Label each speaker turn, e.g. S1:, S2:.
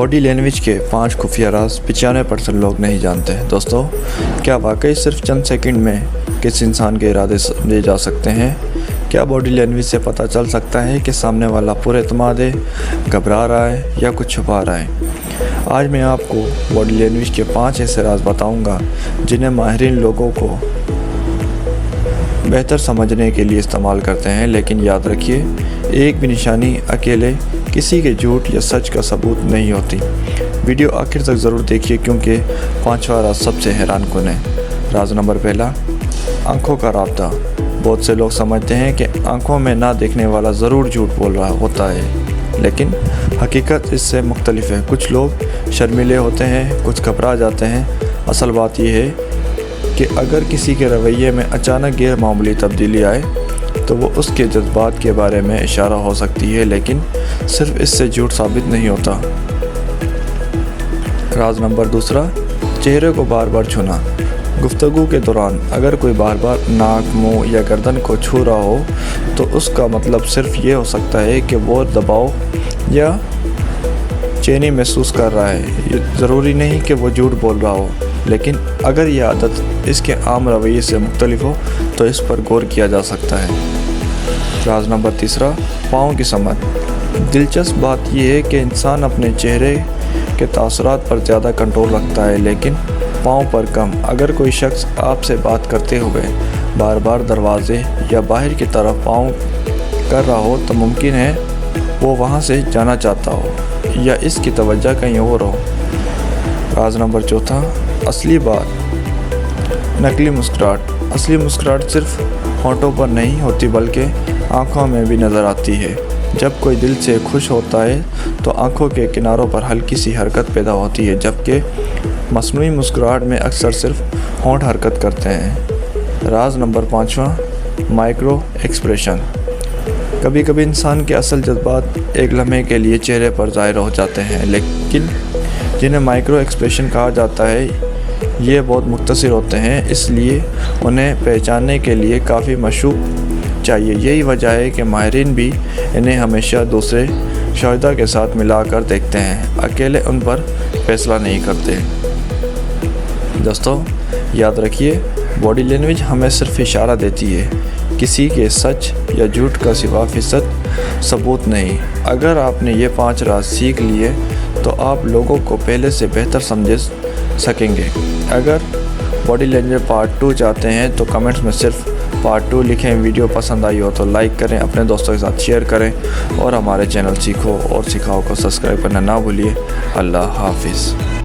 S1: Body language के 5 खुफिया राज 95% लोग नहीं जानते। दोस्तों, क्या वाकई सिर्फ चंद सेकंड में किस इंसान के इरादे समझे जा सकते हैं? क्या बॉडी लैंग्वेज से पता चल सकता है कि सामने वाला पूरे एतमाद है, घबरा रहा है या कुछ छुपा रहा है? आज मैं आपको बॉडी लैंग्वेज के 5 ऐसे राज बताऊंगा जिन्हें माहिरीन लोगों को बेहतर समझने के लिए इस्तेमाल करते हैं। लेकिन याद रखिए, एक भी निशानी अकेले किसी के झूठ या सच का सबूत नहीं होती। वीडियो आखिर तक ज़रूर देखिए क्योंकि 5वां राज सबसे हैरान कुन है। राज नंबर 1, आंखों का राब्ता। बहुत से लोग समझते हैं कि आंखों में ना देखने वाला ज़रूर झूठ बोल रहा होता है, लेकिन हकीकत इससे मुख्तलिफ है। कुछ लोग शर्मीले होते हैं, कुछ घबरा जाते हैं। असल बात यह है कि अगर किसी के रवैये में अचानक गैर मामूली तब्दीली आए तो वो उसके जज्बात के बारे में इशारा हो सकती है, लेकिन सिर्फ इससे झूठ साबित नहीं होता। राज नंबर 2, चेहरे को बार बार छूना। गुफ्तगू के दौरान अगर कोई बार बार नाक, मुंह या गर्दन को छू रहा हो तो उसका मतलब सिर्फ ये हो सकता है कि वो दबाव या चैनी महसूस कर रहा है। ये ज़रूरी नहीं कि वो झूठ बोल रहा हो, लेकिन अगर यह आदत इसके आम रवैये से मुख्तलिफ हो तो इस पर गौर किया जा सकता है। राज नंबर 3, पाँव की समझ। दिलचस्प बात यह है कि इंसान अपने चेहरे के तासुरात पर ज़्यादा कंट्रोल रखता है, लेकिन पाँव पर कम। अगर कोई शख्स आपसे बात करते हुए बार बार दरवाजे या बाहर की तरफ पाँव कर रहा हो तो मुमकिन है वो वहाँ से जाना चाहता हो या इसकी तवज्जो कहीं और हो। राज नंबर 4, असली बात। नकली मुस्कुराहट। असली मुस्कुराहट सिर्फ होंठों पर नहीं होती बल्कि आँखों में भी नज़र आती है। जब कोई दिल से खुश होता है तो आँखों के किनारों पर हल्की सी हरकत पैदा होती है, जबकि मसनूई मुस्कुराहट में अक्सर सिर्फ होंठ हरकत करते हैं। राज नंबर 5, माइक्रो एक्सप्रेशन। कभी कभी इंसान के असल जज्बात एक लम्हे के लिए चेहरे पर ज़ाहिर हो जाते हैं, लेकिन जिन्हें माइक्रो एक्सप्रेशन कहा जाता है ये बहुत मुख्तसर होते हैं, इसलिए उन्हें पहचानने के लिए काफ़ी मशूक़ चाहिए। यही वजह है कि माहिरीन भी इन्हें हमेशा दूसरे शुहदा के साथ मिलाकर देखते हैं, अकेले उन पर फैसला नहीं करते। दोस्तों, याद रखिए, बॉडी लैंग्वेज हमें सिर्फ इशारा देती है, किसी के सच या झूठ का सिवा फ़ीसद सबूत नहीं। अगर आपने ये 5 राज सीख लिए तो आप लोगों को पहले से बेहतर समझ सकेंगे। अगर बॉडी लैंग्वेज पार्ट 2 चाहते हैं तो कमेंट्स में सिर्फ पार्ट 2 लिखें। वीडियो पसंद आई हो तो लाइक करें, अपने दोस्तों के साथ शेयर करें और हमारे चैनल सीखो और सिखाओ को सब्सक्राइब करना ना भूलिए। अल्लाह हाफिज़।